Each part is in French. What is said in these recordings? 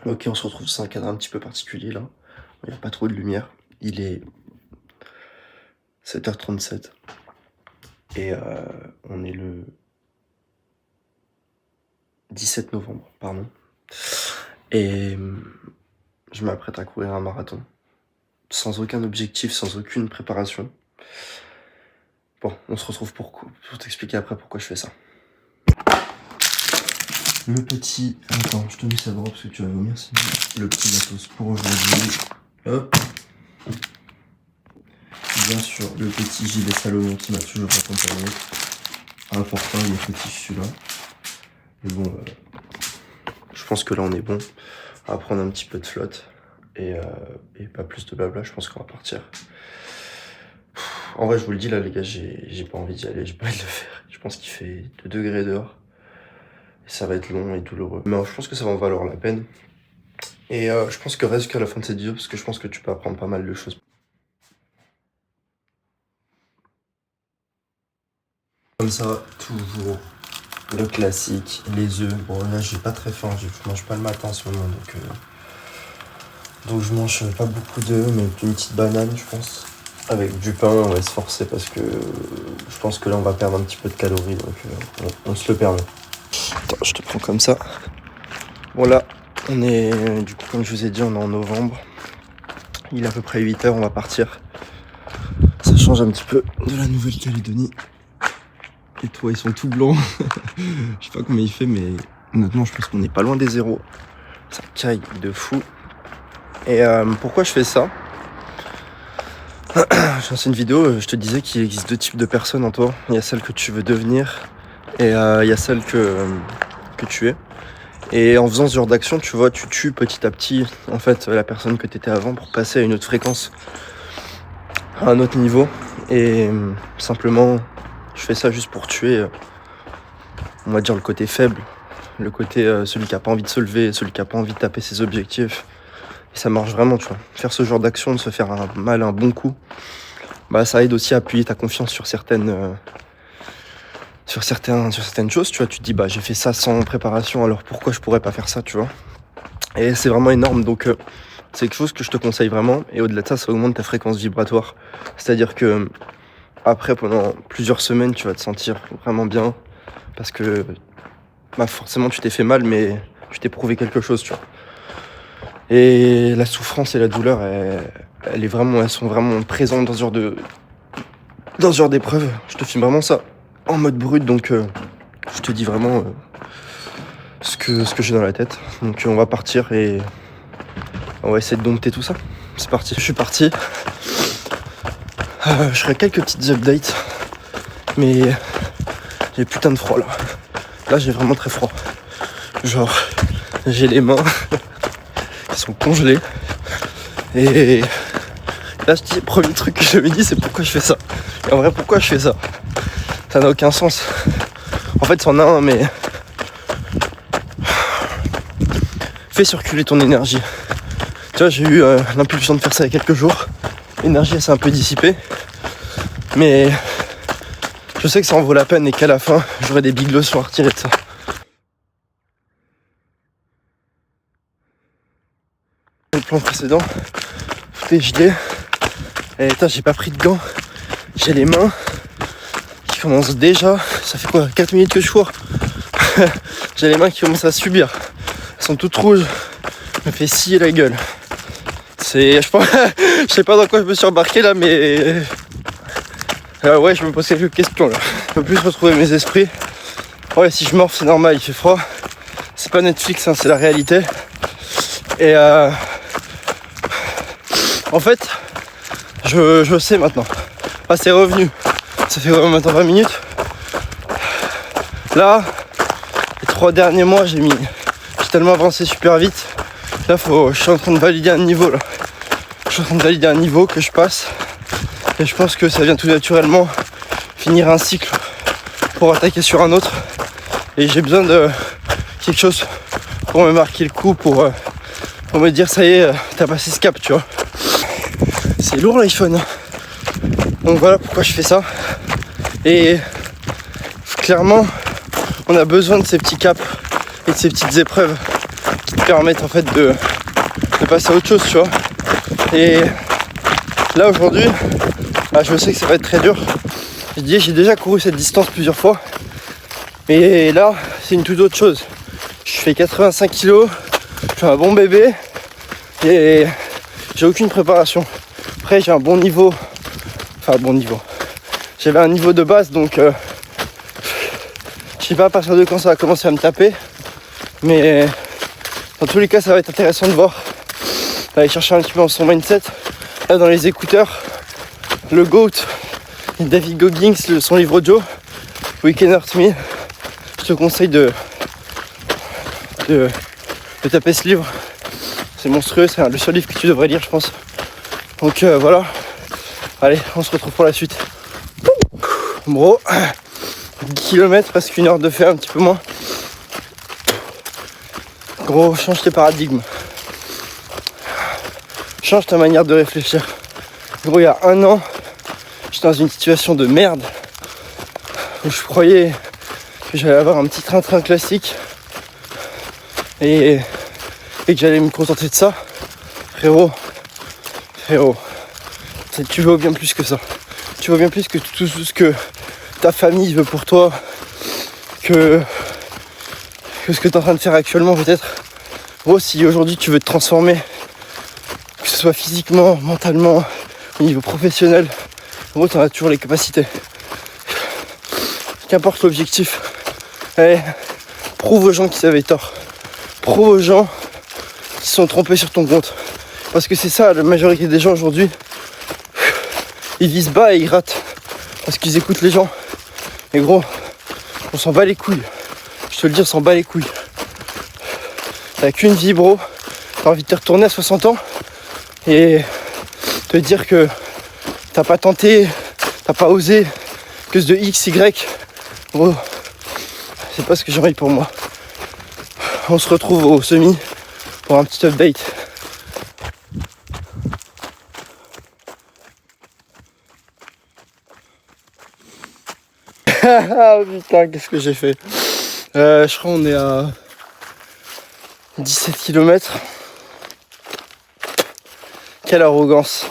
Ok, on se retrouve dans un cadre un petit peu particulier là. Il n'y a pas trop de lumière. Il est 7h37. Et on est le 17 novembre, pardon. Et je m'apprête à courir un marathon. Sans aucun objectif, sans aucune préparation. Bon, on se retrouve pour t'expliquer après pourquoi je fais ça. Le petit... Attends, je te mets ça droit parce que tu vas vomir. Le petit matos pour aujourd'hui. Hop. Bien sûr, le petit gilet Salomon qui m'a toujours accompagné. Important, il est petit celui-là. Mais bon, je pense que là on est bon. On va prendre un petit peu de flotte. Et pas plus de blabla, je pense qu'on va partir. En vrai, je vous le dis là, les gars, j'ai pas envie d'y aller, j'ai pas envie de le faire. Je pense qu'il fait 2 degrés dehors. Et ça va être long et douloureux. Mais je pense que ça va en valoir la peine. Et je pense que reste jusqu'à la fin de cette vidéo parce que je pense que tu peux apprendre pas mal de choses. Comme ça, toujours le classique, les œufs. Bon là j'ai pas très faim, je mange pas le matin en ce moment donc je mange pas beaucoup d'œufs, mais une petite banane je pense. Avec du pain, on va se forcer parce que je pense que là on va perdre un petit peu de calories, donc on se le permet. Attends, je te prends comme ça. Bon là, on est, du coup comme je vous ai dit, on est en novembre. Il est à peu près 8h, on va partir. Ça change un petit peu de la Nouvelle-Calédonie. Les toits ils sont tout blancs. Je sais pas combien il fait, mais honnêtement je pense qu'on est pas loin des zéros. Ça caille de fou. Et pourquoi je fais ça? J'ai lancé une vidéo, je te disais qu'il existe 2 types de personnes en toi. Il y a celle que tu veux devenir et il y a celle que tu es. Et en faisant ce genre d'action, tu vois, tu tues petit à petit en fait la personne que tu étais avant pour passer à une autre fréquence, à un autre niveau. Et simplement, je fais ça juste pour tuer, on va dire, le côté faible, le côté celui qui a pas envie de se lever, celui qui a pas envie de taper ses objectifs. Et ça marche vraiment, tu vois. Faire ce genre d'action, de se faire un bon coup, bah ça aide aussi à appuyer ta confiance sur certaines choses, tu vois. Tu te dis, bah j'ai fait ça sans préparation, alors pourquoi je pourrais pas faire ça, tu vois. Et c'est vraiment énorme, donc c'est quelque chose que je te conseille vraiment. Et au-delà de ça, ça augmente ta fréquence vibratoire. C'est-à-dire que après, pendant plusieurs semaines, tu vas te sentir vraiment bien. Parce que bah, forcément, tu t'es fait mal, mais tu t'es prouvé quelque chose, tu vois. Et la souffrance et la douleur, elles sont vraiment présentes dans ce genre d'épreuve. Je te filme vraiment ça en mode brut, donc je te dis vraiment ce que j'ai dans la tête. Donc on va partir et on va essayer de dompter tout ça. C'est parti. Je suis parti. Je ferai quelques petites updates, mais j'ai putain de froid là. Là j'ai vraiment très froid. Genre j'ai les mains qui sont congelées. Et là je dis, premier truc que je me dis, c'est pourquoi je fais ça. Et en vrai, pourquoi je fais ça? Ça n'a aucun sens. En fait, c'en a un, mais fais circuler ton énergie. Tu vois, j'ai eu l'impulsion de faire ça il y a quelques jours. L'énergie, elle s'est un peu dissipée. Mais je sais que ça en vaut la peine et qu'à la fin, j'aurai des big leçons à retirer de ça. Le plan précédent, tout est gelé. Et putain, j'ai pas pris de gants. J'ai les mains qui commencent déjà. Ça fait quoi, 4 minutes que je cours. J'ai les mains qui commencent à subir. Elles sont toutes rouges. Je me fais scier la gueule. Je sais pas dans quoi je me suis embarqué là, mais ouais, je me pose quelques questions là. Je peux plus retrouver mes esprits. Ouais, si je morfe, c'est normal, il fait froid. C'est pas Netflix, hein, c'est la réalité. Et en fait, je sais maintenant. Ah, c'est revenu. Ça fait vraiment maintenant 20 minutes. Là, les 3 derniers mois, j'ai tellement avancé super vite. Là, je suis en train de valider un niveau là. Je suis en train de valider un niveau que je passe. Et je pense que ça vient tout naturellement finir un cycle pour attaquer sur un autre. Et j'ai besoin de quelque chose pour me marquer le coup, pour me dire ça y est, t'as passé ce cap, tu vois. C'est lourd l'iPhone. Donc voilà pourquoi je fais ça. Et clairement, on a besoin de ces petits caps et de ces petites épreuves qui te permettent en fait de passer à autre chose, tu vois. Et là aujourd'hui, je sais que ça va être très dur. J'ai déjà couru cette distance plusieurs fois, mais là c'est une toute autre chose. Je fais 85 kg, je suis un bon bébé et j'ai aucune préparation. Après j'ai un bon niveau, j'avais un niveau de base, donc je sais pas à partir de quand ça va commencer à me taper, mais dans tous les cas ça va être intéressant de voir, d'aller chercher un petit peu dans son mindset. Là dans les écouteurs, le GOAT, David Goggins, son livre audio, We Can Hurt Me. Je te conseille de taper ce livre, c'est monstrueux, c'est le seul livre que tu devrais lire je pense. Donc voilà, allez on se retrouve pour la suite. Bro, 10 km, presque 1 heure de faire, un petit peu moins. Gros, change tes paradigmes. Change ta manière de réfléchir. Gros, il y a 1 an, j'étais dans une situation de merde où je croyais que j'allais avoir un petit train-train classique et que j'allais me contenter de ça. Frérot, tu vaux bien plus que ça. Tu vaux bien plus que tout ce que ta famille veut pour toi, que ce que tu es en train de faire actuellement peut-être. Gros, si aujourd'hui tu veux te transformer, que ce soit physiquement, mentalement, au niveau professionnel, gros, tu en as toujours les capacités. Qu'importe l'objectif, allez, prouve aux gens qu'ils avaient tort. Prouve aux gens qui se sont trompés sur ton compte. Parce que c'est ça, la majorité des gens aujourd'hui, ils visent bas et ils ratent. Parce qu'ils écoutent les gens. Et gros, on s'en bat les couilles. Je te le dis, on s'en bat les couilles. T'as qu'une vie, bro. T'as envie de te retourner à 60 ans et te dire que t'as pas tenté, t'as pas osé, que ce de X, Y. Gros, c'est pas ce que j'ai envie pour moi. On se retrouve au semi pour un petit update. Ah putain, qu'est-ce que j'ai fait. Je crois qu'on est à 17 km. Quelle arrogance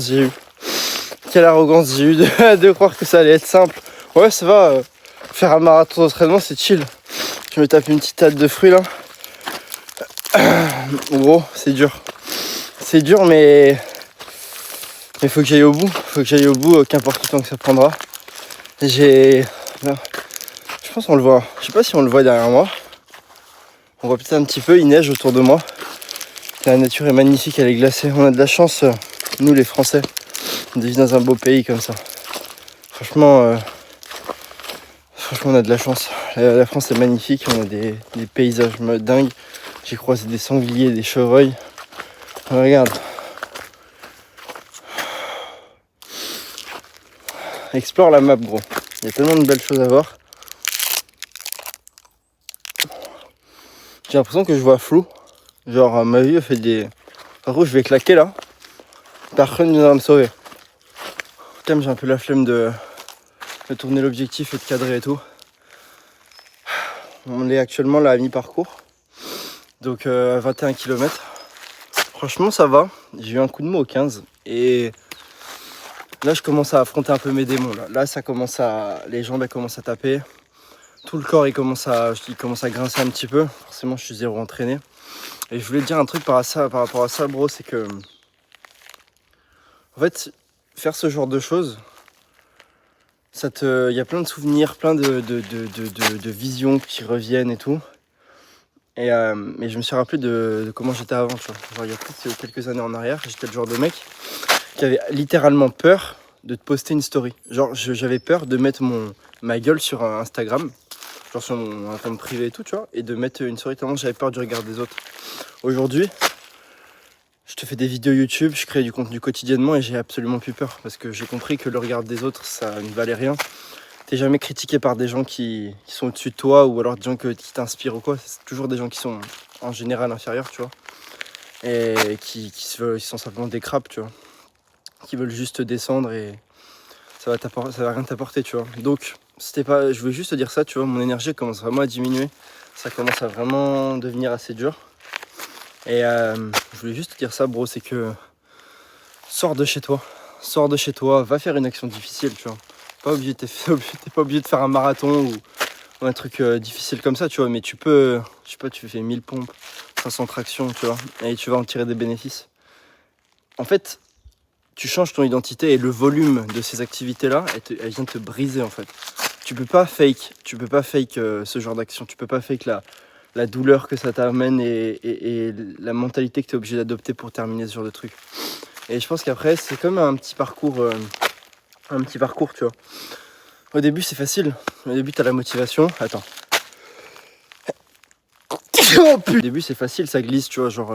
j'ai eu. Quelle arrogance j'ai eu de croire que ça allait être simple. Ouais, ça va, faire un marathon d'entraînement c'est chill. Je me tape une petite tarte de fruits là. Gros, c'est dur. C'est dur mais faut que j'aille au bout, qu'importe le temps que ça prendra. Je pense qu'on le voit. Je sais pas si on le voit derrière moi. On voit peut-être un petit peu, il neige autour de moi. La nature est magnifique, elle est glacée. On a de la chance, nous les Français, de vivre dans un beau pays comme ça. Franchement, on a de la chance. La France est magnifique, on a des paysages dingues. J'ai croisé des sangliers, des chevreuils. Regarde. Explore la map, gros. Il y a tellement de belles choses à voir. J'ai l'impression que je vois flou. Genre, ma vie fait des... Par contre, je vais claquer là. Personne ne viendra me sauver. Comme j'ai un peu la flemme de tourner l'objectif et de cadrer et tout. On est actuellement là à mi-parcours. Donc, à 21 km. Franchement, ça va. J'ai eu un coup de mou au 15. Et là, je commence à affronter un peu mes démons. Là ça commence à... Les jambes, elles commencent à taper. Tout le corps, il commence à grincer un petit peu. Forcément, je suis zéro entraîné. Et je voulais te dire un truc par rapport à ça, bro, c'est que... En fait, faire ce genre de choses, il y a plein de souvenirs, plein de visions qui reviennent et tout. Et je me suis rappelé de comment j'étais avant, tu vois. Genre, il y a peut-être quelques années en arrière, j'étais le genre de mec qui avait littéralement peur de te poster une story. Genre, j'avais peur de mettre ma gueule sur un Instagram, genre sur mon compte privé et tout, tu vois, et de mettre une story tellement j'avais peur du regard des autres. Aujourd'hui, je te fais des vidéos YouTube, je crée du contenu quotidiennement et j'ai absolument plus peur parce que j'ai compris que le regard des autres, ça ne valait rien. T'es jamais critiqué par des gens qui sont au-dessus de toi ou alors des gens qui t'inspirent ou quoi. C'est toujours des gens qui sont en général inférieurs, tu vois, et qui sont simplement des crapes, tu vois, qui veulent juste te descendre et ça va rien t'apporter, tu vois. Donc je voulais juste te dire ça, tu vois, mon énergie commence vraiment à diminuer. Ça commence à vraiment devenir assez dur. Et je voulais juste te dire ça, bro, c'est que sors de chez toi, va faire une action difficile, tu vois. T'es pas obligé de faire un marathon ou un truc difficile comme ça, tu vois, mais tu peux, je sais pas, tu fais 1000 pompes, 500 tractions, tu vois, et tu vas en tirer des bénéfices. En fait, tu changes ton identité et le volume de ces activités-là, elle vient te briser en fait. Tu peux pas fake ce genre d'action, tu peux pas fake la douleur que ça t'amène et la mentalité que tu es obligé d'adopter pour terminer ce genre de truc. Et je pense qu'après, c'est comme un petit parcours, tu vois. Au début, c'est facile. Au début, t'as la motivation. Attends. Oh, putain. Au début, c'est facile, ça glisse, tu vois, genre...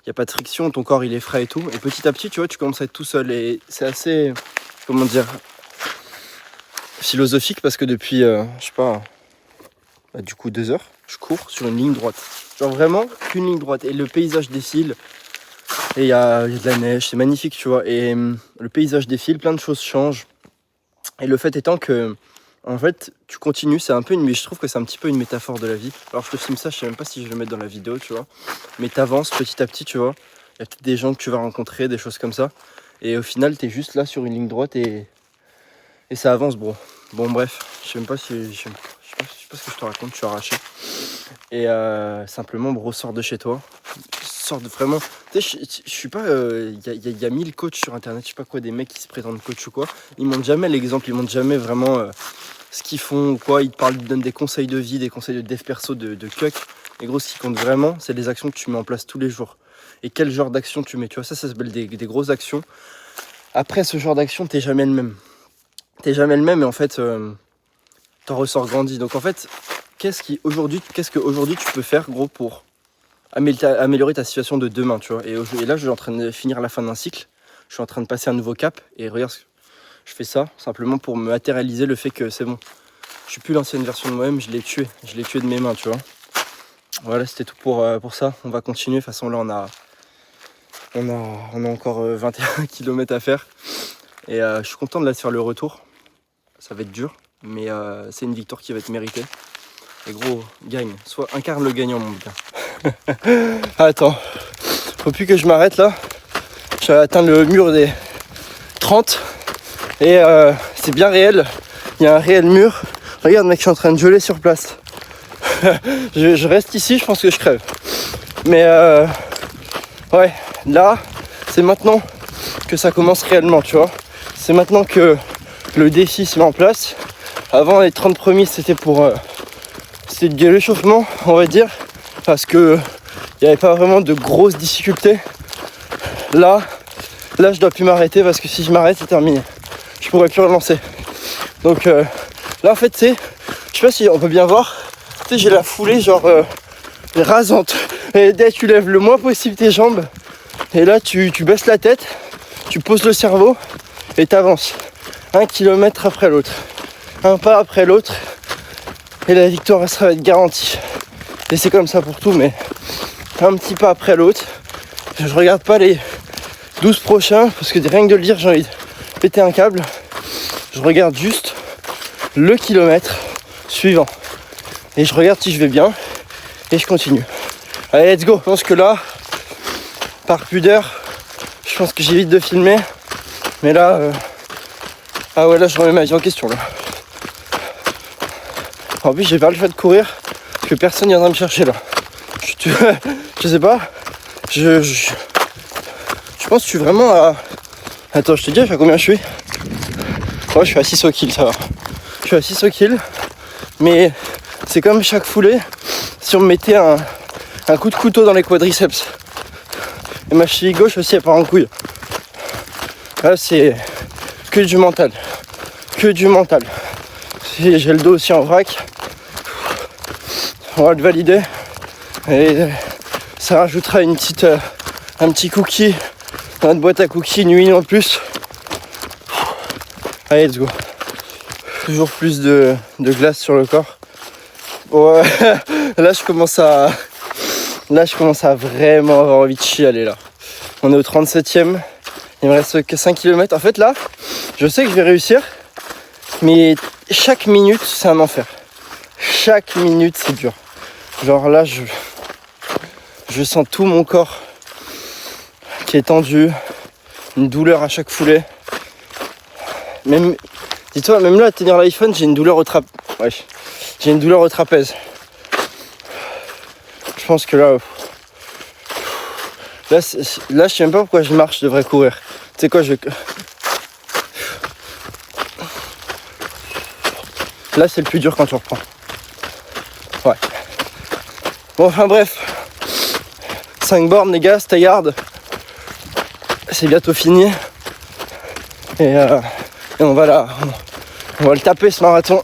y a pas de friction, ton corps, il est frais et tout. Et petit à petit, tu vois, tu commences à être tout seul. Et c'est assez... Comment dire... philosophique, parce que depuis, je sais pas... du coup, 2 heures, je cours sur une ligne droite. Genre vraiment, qu'une ligne droite. Et le paysage défile. Et il y a de la neige, c'est magnifique, tu vois. Et le paysage défile, plein de choses changent. Et le fait étant que, en fait, tu continues, c'est un peu mais je trouve que c'est un petit peu une métaphore de la vie. Alors je te filme ça, je sais même pas si je vais le mettre dans la vidéo, tu vois. Mais t'avances petit à petit, tu vois. Il y a peut-être des gens que tu vas rencontrer, des choses comme ça. Et au final, t'es juste là sur une ligne droite et ça avance, bro. Bon, bref, je sais pas ce que je te raconte, je suis arraché. Et simplement, bro, sors de chez toi. Sors de vraiment. Tu sais, je suis pas. Il y a 1000 coachs sur internet, je sais pas quoi, des mecs qui se prétendent coach ou quoi. Ils montrent jamais l'exemple, ils montrent jamais vraiment ce qu'ils font ou quoi. Ils donnent des conseils de vie, des conseils de dev perso, de cuck. Et gros, ce qui compte vraiment, c'est les actions que tu mets en place tous les jours. Et quel genre d'action tu mets. Tu vois, ça s'appelle des grosses actions. Après ce genre d'action, t'es jamais le même. T'es jamais le même et en fait, t'en ressors grandi. Donc en fait, qu'est-ce que aujourd'hui tu peux faire, gros, pour améliorer ta situation de demain, tu vois. Et là, je suis en train de finir la fin d'un cycle. Je suis en train de passer un nouveau cap. Et regarde, je fais ça simplement pour me matérialiser le fait que c'est bon. Je suis plus l'ancienne version de moi-même, je l'ai tué. Je l'ai tué de mes mains, tu vois. Voilà, c'était tout pour ça. On va continuer. De toute façon, là, on a encore 21 km à faire. Et je suis content de là de faire le retour. Ça va être dur, mais c'est une victoire qui va être méritée. Et gros, gagne. Soit incarne le gagnant, mon gars. Attends, faut plus que je m'arrête là. J'ai atteint le mur des 30 et c'est bien réel. Il y a un réel mur. Regarde, mec, je suis en train de geler sur place. je reste ici, je pense que je crève. Mais ouais, là, c'est maintenant que ça commence réellement, tu vois. C'est maintenant que le défi se met en place. Avant, les 30 premiers, c'était de l'échauffement, on va dire, parce que il n'y avait pas vraiment de grosses difficultés. Là, je dois plus m'arrêter parce que si je m'arrête, c'est terminé. Je pourrais plus relancer. Donc là, en fait, je sais pas si on peut bien voir. Tu sais, j'ai la foulée genre rasante. Et dès que tu lèves le moins possible tes jambes, et là, tu baisses la tête, tu poses le cerveau et t'avances. 1 kilomètre après l'autre, un pas après l'autre, et la victoire, ça va être garantie. Et c'est comme ça pour tout, mais un petit pas après l'autre. Je regarde pas les 12 prochains, parce que rien que de le dire, j'ai envie de péter un câble. Je regarde juste le kilomètre suivant. Et je regarde si je vais bien, et je continue. Allez, let's go. Je pense que là, par pudeur, je pense que j'évite de filmer. Mais là, ah ouais, là, je remets ma vie en question, là. En plus, j'ai pas le fait de courir, parce que personne viendra me chercher, là. Je sais pas. Je pense que je suis vraiment à... Attends, je te dis à combien je suis. Ouais, je suis à 6 au kill, ça va. Je suis à 6 au kill. Mais c'est comme chaque foulée, si on me mettait un coup de couteau dans les quadriceps. Et ma cheville gauche aussi, elle part en couille. Là, c'est que du mental. Que du mental. J'ai le dos aussi en vrac. On va le valider. Et ça rajoutera un petit cookie dans notre boîte à cookies, une huile en plus. Allez, let's go. Toujours plus de glace sur le corps. Ouais, là je commence à vraiment avoir envie de chialer là. On est au 37e. Il me reste que 5 km. En fait là, je sais que je vais réussir. Mais chaque minute, c'est un enfer. Chaque minute, c'est dur. Genre là, je sens tout mon corps qui est tendu, une douleur à chaque foulée. Même, dis-toi, même là, à tenir l'iPhone, j'ai une douleur au j'ai une douleur au trapèze. Je pense que là, je sais même pas pourquoi je marche, je devrais courir. Tu sais quoi, là, c'est le plus dur quand tu reprends. Ouais. Bon, enfin bref. 5 bornes, les gars, stay hard. C'est bientôt fini. Et on va le taper ce marathon.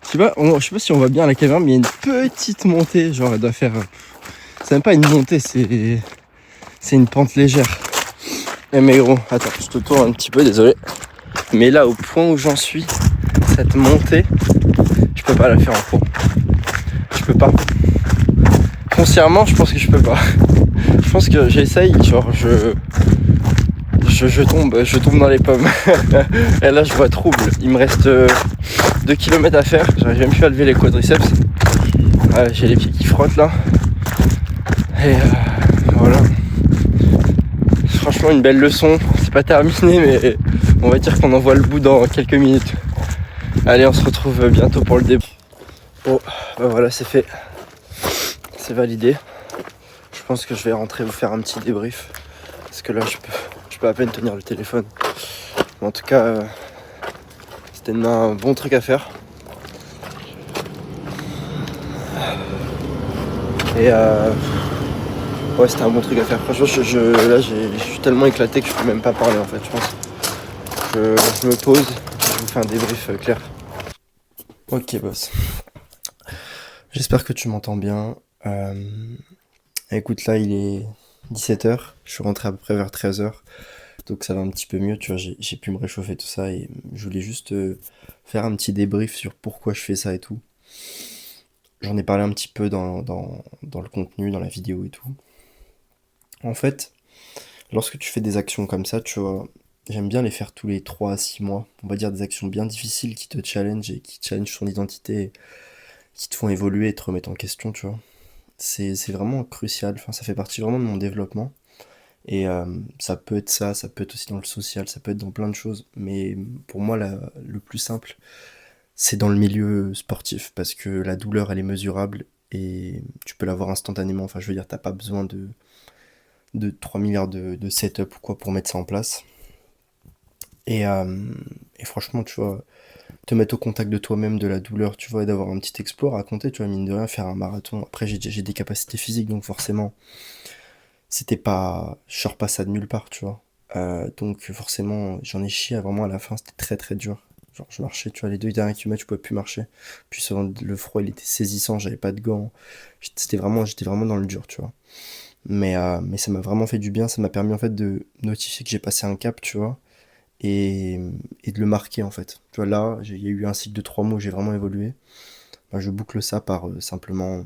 Je sais pas si on voit bien à la caméra, mais il y a une petite montée. Genre, elle doit faire. C'est même pas une montée, c'est une pente légère. Eh mais gros, attends, je te tourne un petit peu, désolé. Mais là, au point où j'en suis, cette montée, je peux pas la faire en cours. Je peux pas. Foncièrement, je pense que je peux pas. Je pense que j'essaye, genre je tombe dans les pommes. Et là, je vois trouble. Il me reste 2 km à faire. J'arrive même plus à lever les quadriceps. J'ai les pieds qui frottent là. Et voilà. Franchement, une belle leçon. C'est pas terminé, mais on va dire qu'on en voit le bout dans quelques minutes. Allez, on se retrouve bientôt pour le débrief. Bon, bah voilà, c'est fait. C'est validé. Je pense que je vais rentrer vous faire un petit débrief. Parce que là, je peux à peine tenir le téléphone. Mais en tout cas, c'était un bon truc à faire. Et ouais, c'était un bon truc à faire. Franchement, là, je suis tellement éclaté que je peux même pas parler en fait, je pense. Je me pose, je vous fais un débrief clair. Ok, boss. J'espère que tu m'entends bien. Écoute, là, il est 17h. Je suis rentré à peu près vers 13h. Donc ça va un petit peu mieux, tu vois, j'ai pu me réchauffer tout ça et je voulais juste faire un petit débrief sur pourquoi je fais ça et tout. J'en ai parlé un petit peu dans le contenu, dans la vidéo et tout. En fait, lorsque tu fais des actions comme ça, tu vois, j'aime bien les faire tous les 3 à 6 mois. On va dire des actions bien difficiles qui te challenge et qui challenge ton identité, qui te font évoluer et te remettre en question, tu vois. C'est vraiment crucial, enfin ça fait partie vraiment de mon développement. Et ça peut être ça peut être aussi dans le social, ça peut être dans plein de choses. Mais pour moi, le plus simple, c'est dans le milieu sportif. Parce que la douleur, elle est mesurable et tu peux l'avoir instantanément. Enfin, je veux dire, t'as pas besoin de 3 milliards de setup ou quoi pour mettre ça en place. Et franchement, tu vois, te mettre au contact de toi-même, de la douleur, tu vois, et d'avoir un petit exploit à raconter, tu vois, mine de rien, faire un marathon. Après, j'ai des capacités physiques, donc forcément, je sors pas ça de nulle part, tu vois. Donc forcément, j'en ai chié vraiment à la fin, c'était très très dur. Genre, je marchais, tu vois, les 2 derniers kilomètres, je pouvais plus marcher. Puis souvent, le froid, il était saisissant, j'avais pas de gants. J'étais vraiment dans le dur, tu vois. Mais ça m'a vraiment fait du bien, ça m'a permis en fait de notifier que j'ai passé un cap, tu vois, et, et de le marquer en fait. Tu vois, là, il y a eu un cycle de 3 mois où j'ai vraiment évolué. Bah, je boucle ça par simplement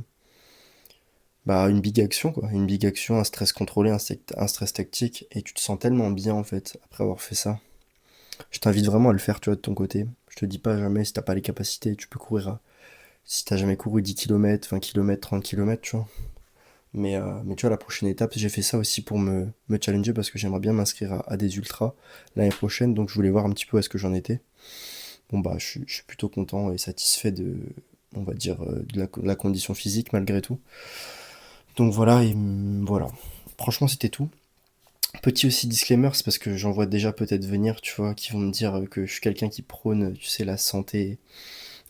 une big action, quoi. Une big action, un stress contrôlé, un stress tactique, et tu te sens tellement bien en fait après avoir fait ça. Je t'invite vraiment à le faire, tu vois, de ton côté. Je te dis pas jamais si t'as pas les capacités, tu peux courir si t'as jamais couru 10 km, 20 km, 30 km, tu vois. Mais tu vois, la prochaine étape, j'ai fait ça aussi pour me challenger parce que j'aimerais bien m'inscrire à des ultras l'année prochaine, donc je voulais voir un petit peu où est-ce que j'en étais. Bon bah, je suis plutôt content et satisfait on va dire, de la condition physique malgré tout. Donc voilà, voilà. Franchement, c'était tout. Petit aussi disclaimer, c'est parce que j'en vois déjà peut-être venir, tu vois, qui vont me dire que je suis quelqu'un qui prône, tu sais, la santé,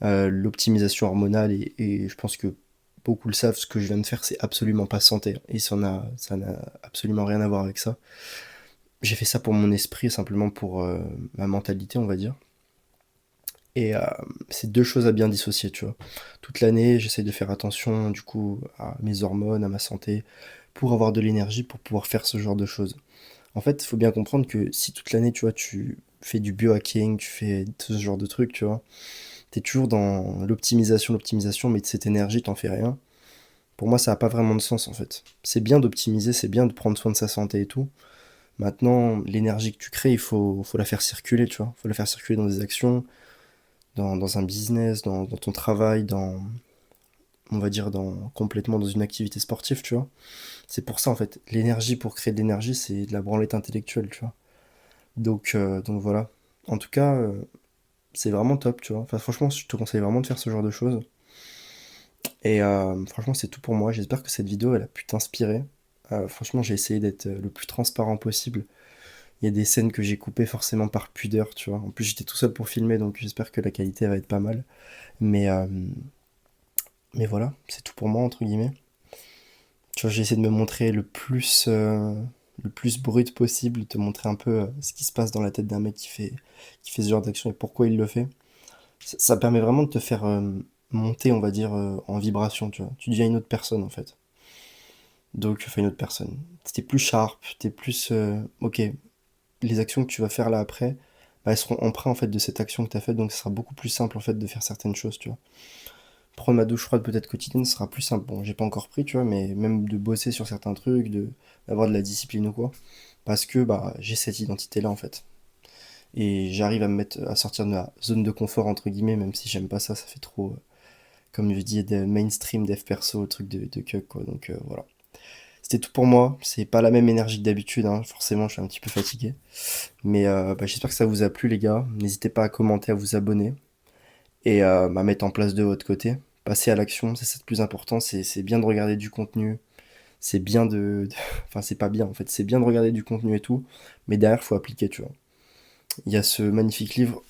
l'optimisation hormonale, et je pense que beaucoup le savent, ce que je viens de faire, c'est absolument pas santé. Et ça n'a absolument rien à voir avec ça. J'ai fait ça pour mon esprit, simplement pour ma mentalité, on va dire. Et c'est deux choses à bien dissocier, tu vois. Toute l'année, j'essaie de faire attention, du coup, à mes hormones, à ma santé, pour avoir de l'énergie, pour pouvoir faire ce genre de choses. En fait, il faut bien comprendre que si toute l'année, tu vois, tu fais du biohacking, tu fais ce genre de trucs, tu vois, t'es toujours dans l'optimisation, mais de cette énergie, t'en fais rien. Pour moi, ça n'a pas vraiment de sens, en fait. C'est bien d'optimiser, c'est bien de prendre soin de sa santé et tout. Maintenant, l'énergie que tu crées, faut la faire circuler, tu vois. Faut la faire circuler dans des actions, dans un business, dans ton travail, on va dire, complètement dans une activité sportive, tu vois. C'est pour ça, en fait, l'énergie pour créer de l'énergie, c'est de la branlette intellectuelle, tu vois. Donc voilà. En tout cas, c'est vraiment top, tu vois. Enfin, franchement, je te conseille vraiment de faire ce genre de choses. Et franchement, c'est tout pour moi. J'espère que cette vidéo, elle a pu t'inspirer. Franchement, j'ai essayé d'être le plus transparent possible. Il y a des scènes que j'ai coupées forcément par pudeur, tu vois. En plus, j'étais tout seul pour filmer, donc j'espère que la qualité va être pas mal. Mais, euh, mais voilà, c'est tout pour moi, entre guillemets. Tu vois, j'ai essayé de me montrer le plus brut possible, te montrer un peu ce qui se passe dans la tête d'un mec qui fait ce genre d'action et pourquoi il le fait. Ça permet vraiment de te faire monter, on va dire, en vibration, tu vois. Tu deviens une autre personne, en fait. Donc, enfin, une autre personne. T'es plus sharp, t'es plus... ok, les actions que tu vas faire là après, bah, elles seront empreintes, en fait, de cette action que t'as faite, donc ce sera beaucoup plus simple, en fait, de faire certaines choses, tu vois. Prendre ma douche froide peut-être quotidienne ce sera plus simple. Bon, j'ai pas encore pris, tu vois, mais même de bosser sur certains trucs, d'avoir de la discipline ou quoi. Parce que bah j'ai cette identité-là en fait. Et j'arrive à sortir de ma zone de confort entre guillemets, même si j'aime pas ça, ça fait trop, comme je dis, de mainstream, dev perso, truc de cuck quoi. Donc voilà. C'était tout pour moi. C'est pas la même énergie que d'habitude, hein. Forcément, je suis un petit peu fatigué. Mais bah, j'espère que ça vous a plu, les gars. N'hésitez pas à commenter, à vous abonner et à mettre en place de votre côté. Passer à l'action, c'est ça le plus important. C'est bien de regarder du contenu. C'est bien Enfin, c'est pas bien en fait. C'est bien de regarder du contenu et tout. Mais derrière, faut appliquer, tu vois. Il y a ce magnifique livre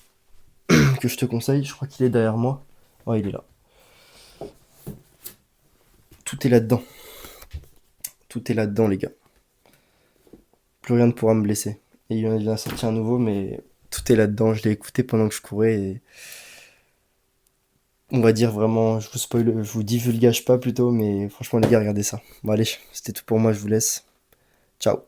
que je te conseille. Je crois qu'il est derrière moi. Ouais, il est là. Tout est là-dedans. Tout est là-dedans, les gars. Plus rien ne pourra me blesser. Et il vient de sortir un nouveau, mais tout est là-dedans. Je l'ai écouté pendant que je courais et on va dire vraiment, je vous spoil, je vous divulgage pas plutôt, mais franchement les gars, regardez ça. Bon allez, c'était tout pour moi, je vous laisse. Ciao.